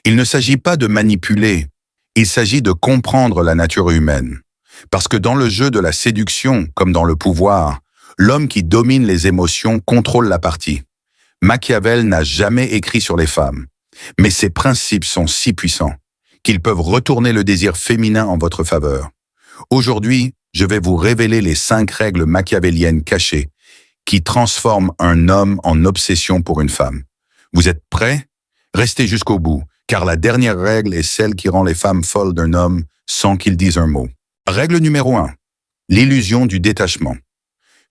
Il ne s'agit pas de manipuler, il s'agit de comprendre la nature humaine. Parce que dans le jeu de la séduction, comme dans le pouvoir, l'homme qui domine les émotions contrôle la partie. Machiavel n'a jamais écrit sur les femmes, mais ses principes sont si puissants qu'ils peuvent retourner le désir féminin en votre faveur. Aujourd'hui, je vais vous révéler les 5 règles machiavéliennes cachées qui transforment un homme en obsession pour une femme. Vous êtes prêts? Restez jusqu'au bout, car la dernière règle est celle qui rend les femmes folles d'un homme sans qu'il dise un mot. Règle numéro 1. L'illusion du détachement.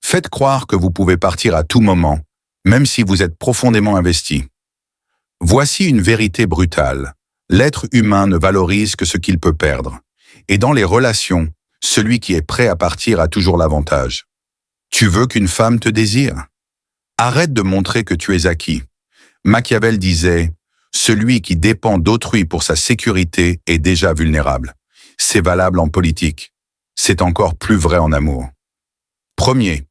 Faites croire que vous pouvez partir à tout moment, même si vous êtes profondément investi. Voici une vérité brutale. L'être humain ne valorise que ce qu'il peut perdre. Et dans les relations, celui qui est prêt à partir a toujours l'avantage. Tu veux qu'une femme te désire? Arrête de montrer que tu es acquis. Machiavel disait « Celui qui dépend d'autrui pour sa sécurité est déjà vulnérable ». C'est valable en politique. C'est encore plus vrai en amour. Premier,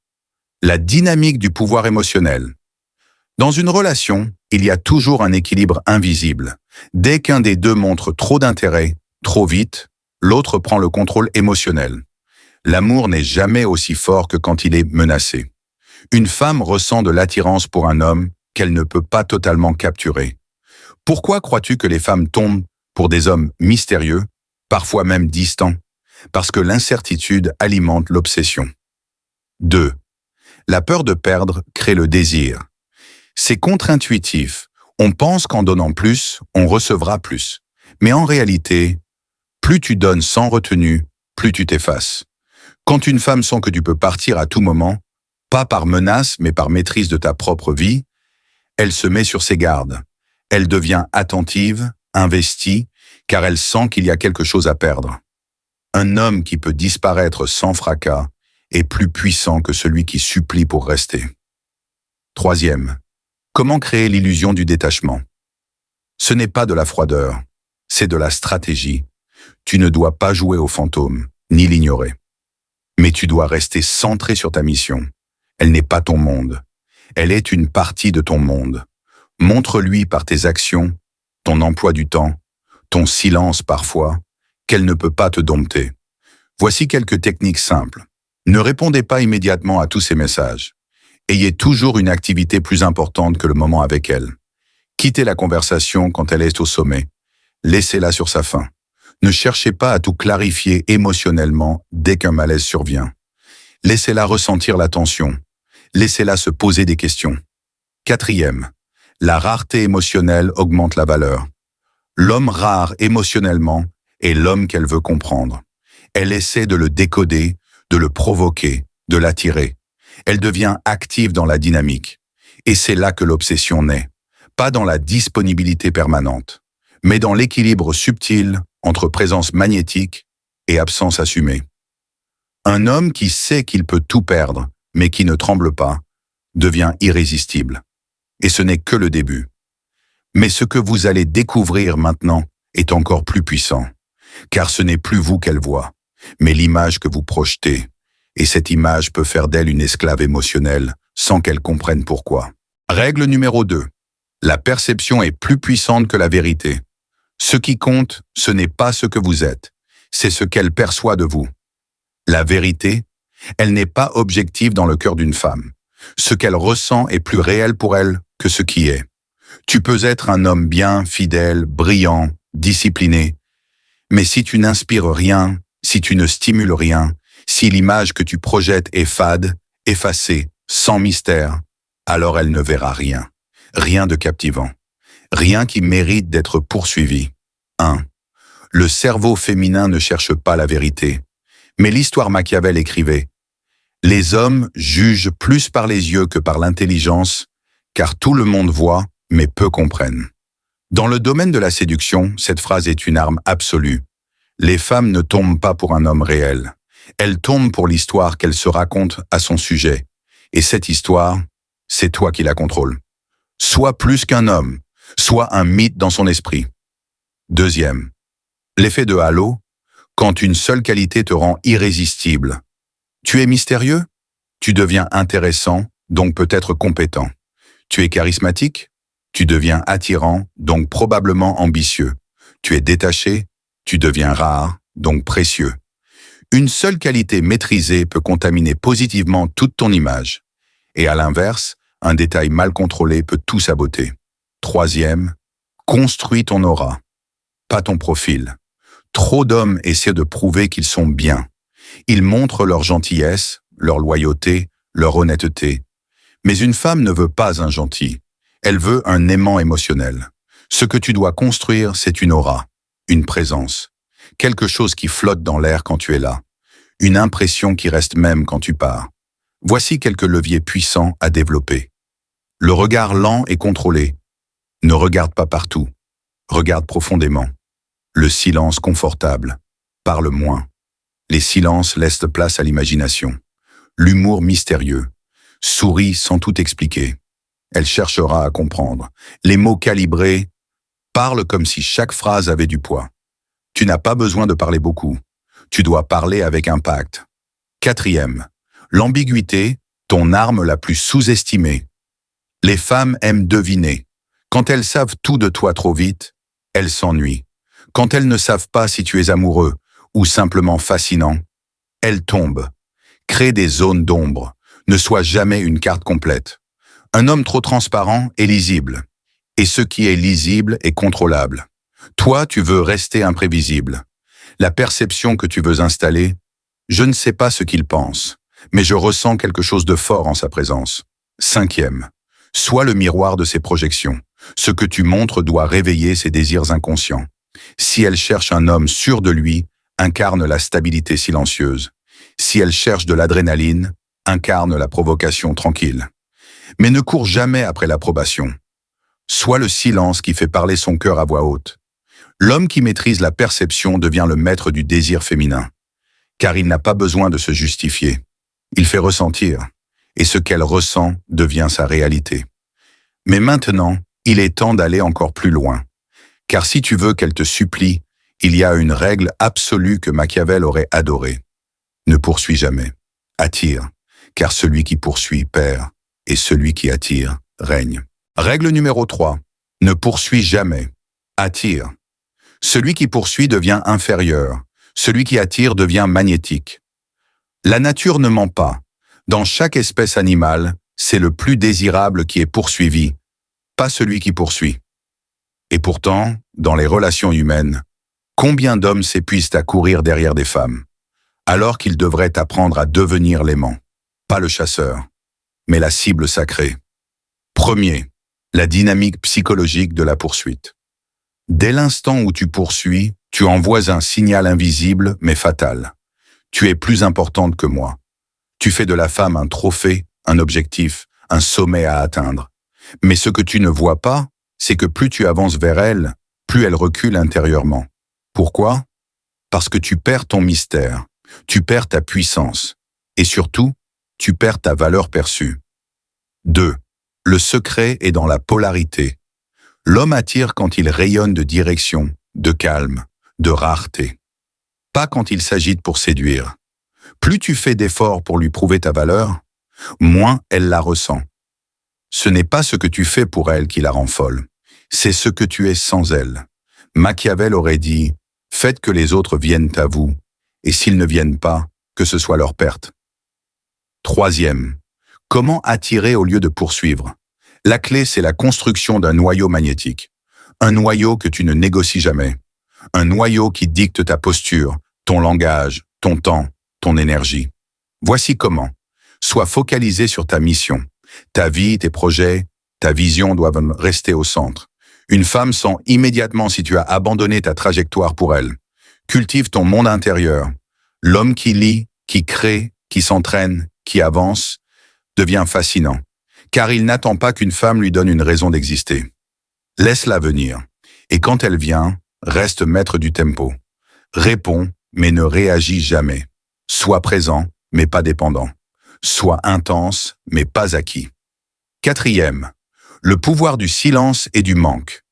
la dynamique du pouvoir émotionnel. Dans une relation, il y a toujours un équilibre invisible. Dès qu'un des deux montre trop d'intérêt, trop vite, l'autre prend le contrôle émotionnel. L'amour n'est jamais aussi fort que quand il est menacé. Une femme ressent de l'attirance pour un homme qu'elle ne peut pas totalement capturer. Pourquoi crois-tu que les femmes tombent pour des hommes mystérieux, parfois même distants? Parce que l'incertitude alimente l'obsession. 2. La peur de perdre crée le désir. C'est contre-intuitif. On pense qu'en donnant plus, on recevra plus. Mais en réalité, plus tu donnes sans retenue, plus tu t'effaces. Quand une femme sent que tu peux partir à tout moment, pas par menace mais par maîtrise de ta propre vie, elle se met sur ses gardes. Elle devient attentive, investie, car elle sent qu'il y a quelque chose à perdre. Un homme qui peut disparaître sans fracas est plus puissant que celui qui supplie pour rester. 3. Comment créer l'illusion du détachement? Ce n'est pas de la froideur, c'est de la stratégie. Tu ne dois pas jouer au fantôme, ni l'ignorer. Mais tu dois rester centré sur ta mission. Elle n'est pas ton monde. Elle est une partie de ton monde. Montre-lui par tes actions, ton emploi du temps, ton silence parfois, qu'elle ne peut pas te dompter. Voici quelques techniques simples. Ne répondez pas immédiatement à tous ces messages. Ayez toujours une activité plus importante que le moment avec elle. Quittez la conversation quand elle est au sommet. Laissez-la sur sa faim. Ne cherchez pas à tout clarifier émotionnellement dès qu'un malaise survient. Laissez-la ressentir la tension. Laissez-la se poser des questions. 4. La rareté émotionnelle augmente la valeur. L'homme rare émotionnellement est l'homme qu'elle veut comprendre. Elle essaie de le décoder, de le provoquer, de l'attirer. Elle devient active dans la dynamique. Et c'est là que l'obsession naît. Pas dans la disponibilité permanente, mais dans l'équilibre subtil entre présence magnétique et absence assumée. Un homme qui sait qu'il peut tout perdre, mais qui ne tremble pas, devient irrésistible. Et ce n'est que le début. Mais ce que vous allez découvrir maintenant est encore plus puissant, car ce n'est plus vous qu'elle voit, mais l'image que vous projetez. Et cette image peut faire d'elle une esclave émotionnelle sans qu'elle comprenne pourquoi. Règle numéro 2. La perception est plus puissante que la vérité. Ce qui compte, ce n'est pas ce que vous êtes, c'est ce qu'elle perçoit de vous. La vérité, elle n'est pas objective dans le cœur d'une femme. Ce qu'elle ressent est plus réel pour elle que ce qui est. Tu peux être un homme bien, fidèle, brillant, discipliné, mais si tu n'inspires rien, si tu ne stimules rien, si l'image que tu projettes est fade, effacée, sans mystère, alors elle ne verra rien. Rien de captivant. Rien qui mérite d'être poursuivi. 1. Le cerveau féminin ne cherche pas la vérité. Mais l'histoire Machiavel écrivait « Les hommes jugent plus par les yeux que par l'intelligence, car tout le monde voit, mais peu comprennent. » Dans le domaine de la séduction, cette phrase est une arme absolue. Les femmes ne tombent pas pour un homme réel. Elles tombent pour l'histoire qu'elles se racontent à son sujet. Et cette histoire, c'est toi qui la contrôles. Sois plus qu'un homme, sois un mythe dans son esprit. 2. L'effet de halo, quand une seule qualité te rend irrésistible. Tu es mystérieux? Tu deviens intéressant, donc peut-être compétent. Tu es charismatique? Tu deviens attirant, donc probablement ambitieux. Tu es détaché, tu deviens rare, donc précieux. Une seule qualité maîtrisée peut contaminer positivement toute ton image. Et à l'inverse, un détail mal contrôlé peut tout saboter. Troisième, construis ton aura, pas ton profil. Trop d'hommes essaient de prouver qu'ils sont bien. Ils montrent leur gentillesse, leur loyauté, leur honnêteté. Mais une femme ne veut pas un gentil. Elle veut un aimant émotionnel. Ce que tu dois construire, c'est une aura, une présence. Quelque chose qui flotte dans l'air quand tu es là. Une impression qui reste même quand tu pars. Voici quelques leviers puissants à développer. Le regard lent et contrôlé. Ne regarde pas partout. Regarde profondément. Le silence confortable. Parle moins. Les silences laissent place à l'imagination. L'humour mystérieux. Souris sans tout expliquer. Elle cherchera à comprendre. Les mots calibrés. Parle comme si chaque phrase avait du poids. Tu n'as pas besoin de parler beaucoup. Tu dois parler avec impact. Quatrième, l'ambiguïté, ton arme la plus sous-estimée. Les femmes aiment deviner. Quand elles savent tout de toi trop vite, elles s'ennuient. Quand elles ne savent pas si tu es amoureux ou simplement fascinant, elles tombent. Crée des zones d'ombre. Ne sois jamais une carte complète. Un homme trop transparent est lisible. Et ce qui est lisible est contrôlable. Toi, tu veux rester imprévisible. La perception que tu veux installer, je ne sais pas ce qu'il pense, mais je ressens quelque chose de fort en sa présence. Cinquième, sois le miroir de ses projections. Ce que tu montres doit réveiller ses désirs inconscients. Si elle cherche un homme sûr de lui, incarne la stabilité silencieuse. Si elle cherche de l'adrénaline, incarne la provocation tranquille. Mais ne cours jamais après l'approbation. Sois le silence qui fait parler son cœur à voix haute. L'homme qui maîtrise la perception devient le maître du désir féminin, car il n'a pas besoin de se justifier. Il fait ressentir, et ce qu'elle ressent devient sa réalité. Mais maintenant, il est temps d'aller encore plus loin, car si tu veux qu'elle te supplie, il y a une règle absolue que Machiavel aurait adorée. Ne poursuis jamais. Attire, car celui qui poursuit perd, et celui qui attire règne. Règle numéro 3. Ne poursuis jamais. Attire. Celui qui poursuit devient inférieur. Celui qui attire devient magnétique. La nature ne ment pas. Dans chaque espèce animale, c'est le plus désirable qui est poursuivi, pas celui qui poursuit. Et pourtant, dans les relations humaines, combien d'hommes s'épuisent à courir derrière des femmes, alors qu'ils devraient apprendre à devenir l'aimant, pas le chasseur, mais la cible sacrée. Premier, la dynamique psychologique de la poursuite. Dès l'instant où tu poursuis, tu envoies un signal invisible mais fatal. Tu es plus importante que moi. Tu fais de la femme un trophée, un objectif, un sommet à atteindre. Mais ce que tu ne vois pas, c'est que plus tu avances vers elle, plus elle recule intérieurement. Pourquoi? Parce que tu perds ton mystère, tu perds ta puissance, et surtout, tu perds ta valeur perçue. 2. Le secret est dans la polarité. L'homme attire quand il rayonne de direction, de calme, de rareté. Pas quand il s'agite pour séduire. Plus tu fais d'efforts pour lui prouver ta valeur, moins elle la ressent. Ce n'est pas ce que tu fais pour elle qui la rend folle, c'est ce que tu es sans elle. Machiavel aurait dit « Faites que les autres viennent à vous, et s'ils ne viennent pas, que ce soit leur perte. » Troisième, comment attirer au lieu de poursuivre? La clé, c'est la construction d'un noyau magnétique. Un noyau que tu ne négocies jamais. Un noyau qui dicte ta posture, ton langage, ton temps, ton énergie. Voici comment. Sois focalisé sur ta mission. Ta vie, tes projets, ta vision doivent rester au centre. Une femme sent immédiatement si tu as abandonné ta trajectoire pour elle. Cultive ton monde intérieur. L'homme qui lit, qui crée, qui s'entraîne, qui avance, devient fascinant. Car il n'attend pas qu'une femme lui donne une raison d'exister. Laisse-la venir. Et quand elle vient, reste maître du tempo. Réponds, mais ne réagis jamais. Sois présent, mais pas dépendant. Sois intense, mais pas acquis. Quatrième, le pouvoir du silence et du manque.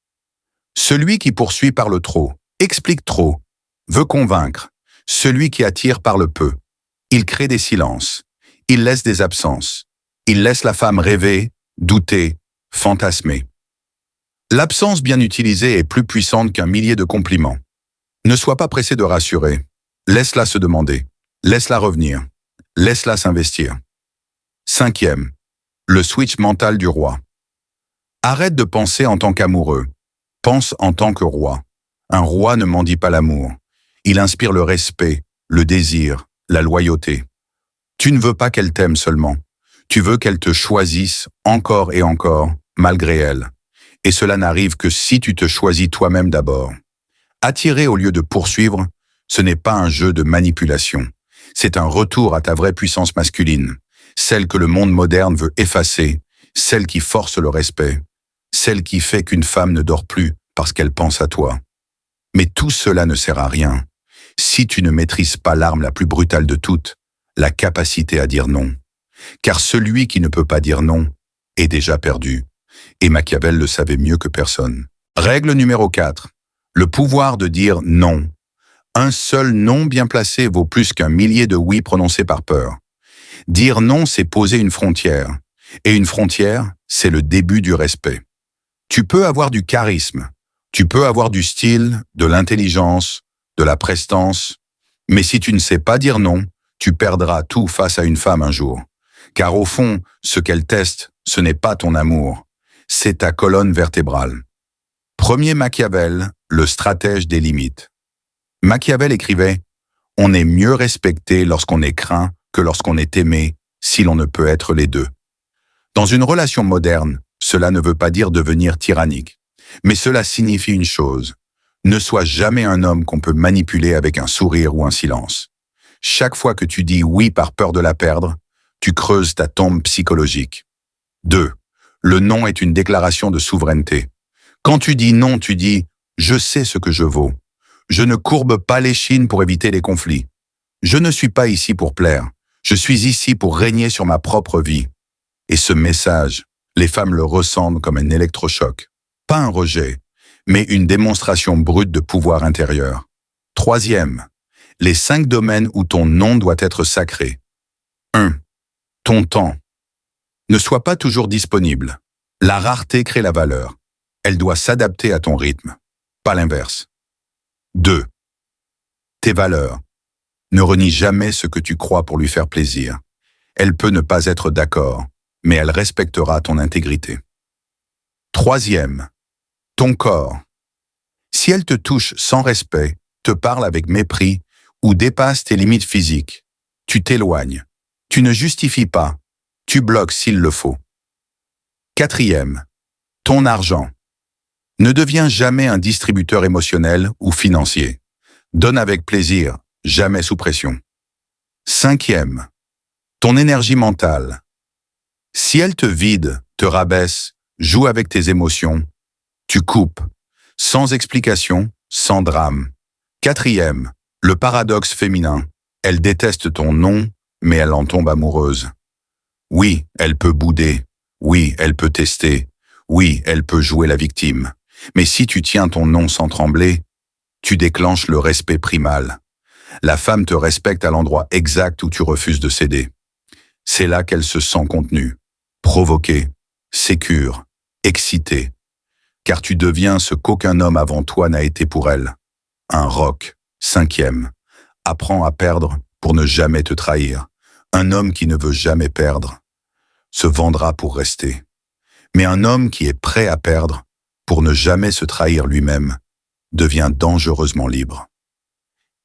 Celui qui poursuit parle trop, explique trop, veut convaincre. Celui qui attire parle peu. Il crée des silences. Il laisse des absences. Il laisse la femme rêver, douter, fantasmer. L'absence bien utilisée est plus puissante qu'un millier de compliments. Ne sois pas pressé de rassurer. Laisse-la se demander. Laisse-la revenir. Laisse-la s'investir. 5e. Le switch mental du roi. Arrête de penser en tant qu'amoureux. Pense en tant que roi. Un roi ne mendie pas l'amour. Il inspire le respect, le désir, la loyauté. Tu ne veux pas qu'elle t'aime seulement. Tu veux qu'elle te choisisse encore et encore, malgré elle. Et cela n'arrive que si tu te choisis toi-même d'abord. Attirer au lieu de poursuivre, ce n'est pas un jeu de manipulation. C'est un retour à ta vraie puissance masculine, celle que le monde moderne veut effacer, celle qui force le respect, celle qui fait qu'une femme ne dort plus parce qu'elle pense à toi. Mais tout cela ne sert à rien si tu ne maîtrises pas l'arme la plus brutale de toutes, la capacité à dire non. Car celui qui ne peut pas dire non est déjà perdu. Et Machiavel le savait mieux que personne. Règle numéro 4. Le pouvoir de dire non. Un seul non bien placé vaut plus qu'un millier de oui prononcés par peur. Dire non, c'est poser une frontière. Et une frontière, c'est le début du respect. Tu peux avoir du charisme, tu peux avoir du style, de l'intelligence, de la prestance, mais si tu ne sais pas dire non, tu perdras tout face à une femme un jour. Car au fond, ce qu'elle teste, ce n'est pas ton amour, c'est ta colonne vertébrale. Premier Machiavel, le stratège des limites. Machiavel écrivait « On est mieux respecté lorsqu'on est craint que lorsqu'on est aimé, si l'on ne peut être les deux ». Dans une relation moderne, cela ne veut pas dire devenir tyrannique, mais cela signifie une chose. Ne sois jamais un homme qu'on peut manipuler avec un sourire ou un silence. Chaque fois que tu dis oui par peur de la perdre, tu creuses ta tombe psychologique. 2. Le non est une déclaration de souveraineté. Quand tu dis non, tu dis « Je sais ce que je vaux. Je ne courbe pas l'échine pour éviter les conflits. Je ne suis pas ici pour plaire. Je suis ici pour régner sur ma propre vie. » Et ce message, les femmes le ressentent comme un électrochoc. Pas un rejet, mais une démonstration brute de pouvoir intérieur. 3e, les 5 domaines où ton non doit être sacré. 1. Ton temps. Ne sois pas toujours disponible. La rareté crée la valeur. Elle doit s'adapter à ton rythme, pas l'inverse. 2. Tes valeurs. Ne renie jamais ce que tu crois pour lui faire plaisir. Elle peut ne pas être d'accord, mais elle respectera ton intégrité. 3e. Ton corps. Si elle te touche sans respect, te parle avec mépris ou dépasse tes limites physiques, tu t'éloignes. Tu ne justifies pas. Tu bloques s'il le faut. 4e. Ton argent. Ne deviens jamais un distributeur émotionnel ou financier. Donne avec plaisir, jamais sous pression. 5e. Ton énergie mentale. Si elle te vide, te rabaisse, joue avec tes émotions, tu coupes, sans explication, sans drame. 4e. Le paradoxe féminin. Elle déteste ton non, mais elle en tombe amoureuse. Oui, elle peut bouder. Oui, elle peut tester. Oui, elle peut jouer la victime. Mais si tu tiens ton non sans trembler, tu déclenches le respect primal. La femme te respecte à l'endroit exact où tu refuses de céder. C'est là qu'elle se sent contenue, provoquée, sécure, excitée. Car tu deviens ce qu'aucun homme avant toi n'a été pour elle. Un roc. 5e. Apprends à perdre pour ne jamais te trahir. Un homme qui ne veut jamais perdre se vendra pour rester. Mais un homme qui est prêt à perdre pour ne jamais se trahir lui-même devient dangereusement libre.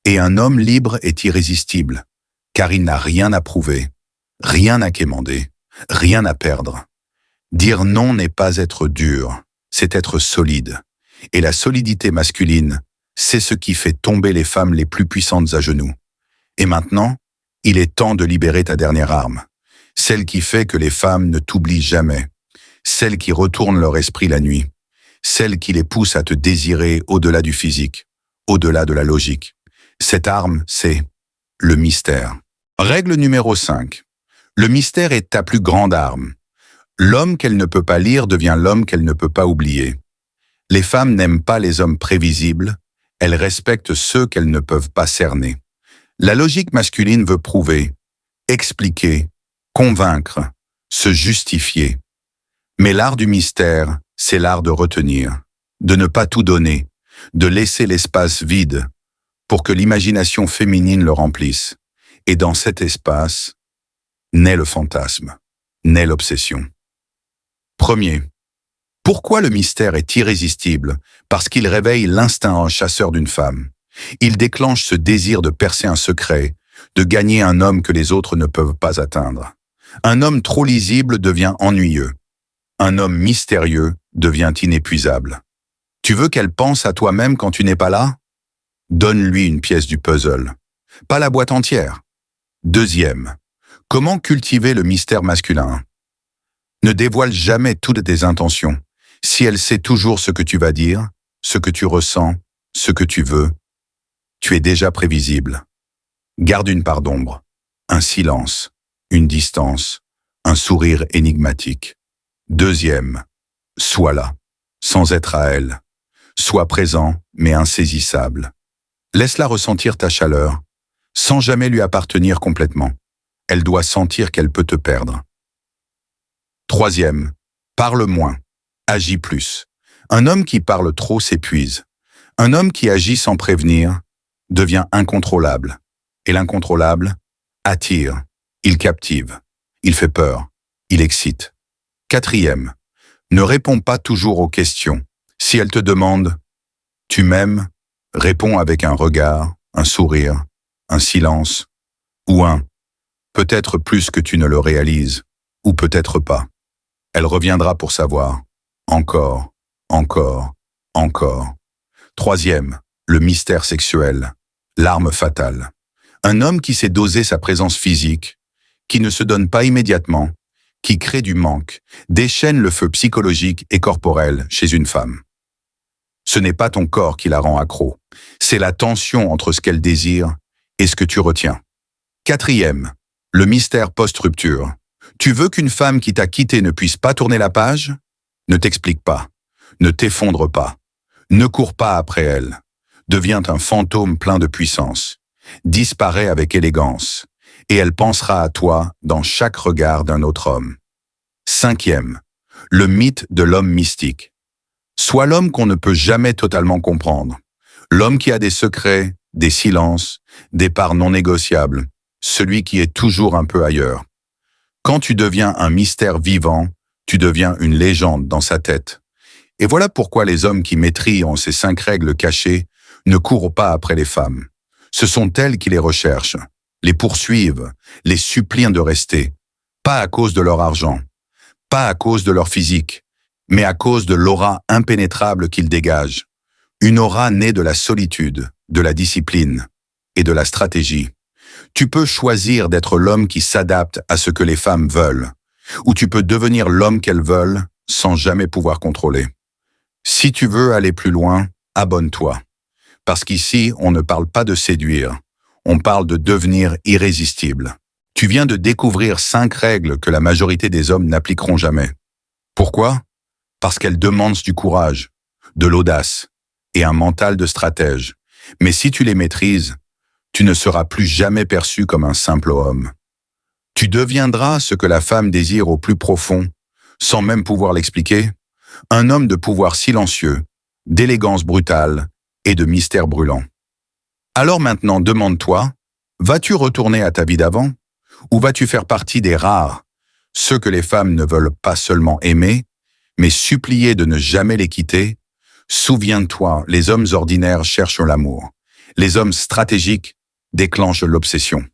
Et un homme libre est irrésistible, car il n'a rien à prouver, rien à quémander, rien à perdre. Dire non n'est pas être dur, c'est être solide. Et la solidité masculine, c'est ce qui fait tomber les femmes les plus puissantes à genoux. Et maintenant, il est temps de libérer ta dernière arme, celle qui fait que les femmes ne t'oublient jamais, celle qui retourne leur esprit la nuit, celle qui les pousse à te désirer au-delà du physique, au-delà de la logique. Cette arme, c'est le mystère. Règle numéro 5. Le mystère est ta plus grande arme. L'homme qu'elle ne peut pas lire devient l'homme qu'elle ne peut pas oublier. Les femmes n'aiment pas les hommes prévisibles, elles respectent ceux qu'elles ne peuvent pas cerner. La logique masculine veut prouver, expliquer, convaincre, se justifier. Mais l'art du mystère, c'est l'art de retenir, de ne pas tout donner, de laisser l'espace vide pour que l'imagination féminine le remplisse. Et dans cet espace, naît le fantasme, naît l'obsession. Premier, pourquoi le mystère est irrésistible? Parce qu'il réveille l'instinct chasseur d'une femme. Il déclenche ce désir de percer un secret, de gagner un homme que les autres ne peuvent pas atteindre. Un homme trop lisible devient ennuyeux. Un homme mystérieux devient inépuisable. Tu veux qu'elle pense à toi-même quand tu n'es pas là? Donne-lui une pièce du puzzle, pas la boîte entière. Deuxième, comment cultiver le mystère masculin? Ne dévoile jamais toutes tes intentions. Si elle sait toujours ce que tu vas dire, ce que tu ressens, ce que tu veux, tu es déjà prévisible. Garde une part d'ombre, un silence, une distance, un sourire énigmatique. Deuxième, sois là, sans être à elle. Sois présent, mais insaisissable. Laisse-la ressentir ta chaleur, sans jamais lui appartenir complètement. Elle doit sentir qu'elle peut te perdre. Troisième, parle moins, agis plus. Un homme qui parle trop s'épuise. Un homme qui agit sans prévenir devient incontrôlable. Et l'incontrôlable attire, il captive, il fait peur, il excite. Quatrième, ne réponds pas toujours aux questions. Si elle te demande « Tu m'aimes ?» réponds avec un regard, un sourire, un silence, ou un « peut-être plus que tu ne le réalises » ou peut-être pas. Elle reviendra pour savoir. Encore, encore, encore. Troisième, le mystère sexuel, l'arme fatale. Un homme qui sait doser sa présence physique, qui ne se donne pas immédiatement, qui crée du manque, déchaîne le feu psychologique et corporel chez une femme. Ce n'est pas ton corps qui la rend accro, c'est la tension entre ce qu'elle désire et ce que tu retiens. Quatrième, le mystère post-rupture. Tu veux qu'une femme qui t'a quitté ne puisse pas tourner la page? Ne t'explique pas, ne t'effondre pas, ne cours pas après elle. Deviens un fantôme plein de puissance, disparaît avec élégance, et elle pensera à toi dans chaque regard d'un autre homme. Cinquième, le mythe de l'homme mystique. Sois l'homme qu'on ne peut jamais totalement comprendre, l'homme qui a des secrets, des silences, des parts non négociables, celui qui est toujours un peu ailleurs. Quand tu deviens un mystère vivant, tu deviens une légende dans sa tête. Et voilà pourquoi les hommes qui maîtrisent ces 5 règles cachées ne courent pas après les femmes. Ce sont elles qui les recherchent, les poursuivent, les supplient de rester, pas à cause de leur argent, pas à cause de leur physique, mais à cause de l'aura impénétrable qu'ils dégagent. Une aura née de la solitude, de la discipline et de la stratégie. Tu peux choisir d'être l'homme qui s'adapte à ce que les femmes veulent, ou tu peux devenir l'homme qu'elles veulent sans jamais pouvoir contrôler. Si tu veux aller plus loin, abonne-toi. Parce qu'ici, on ne parle pas de séduire, on parle de devenir irrésistible. Tu viens de découvrir 5 règles que la majorité des hommes n'appliqueront jamais. Pourquoi? Parce qu'elles demandent du courage, de l'audace et un mental de stratège. Mais si tu les maîtrises, tu ne seras plus jamais perçu comme un simple homme. Tu deviendras ce que la femme désire au plus profond, sans même pouvoir l'expliquer, un homme de pouvoir silencieux, d'élégance brutale et de mystère brûlant. Alors maintenant, demande-toi, vas-tu retourner à ta vie d'avant? Ou vas-tu faire partie des rares, ceux que les femmes ne veulent pas seulement aimer, mais supplier de ne jamais les quitter? Souviens-toi, les hommes ordinaires cherchent l'amour. Les hommes stratégiques déclenchent l'obsession.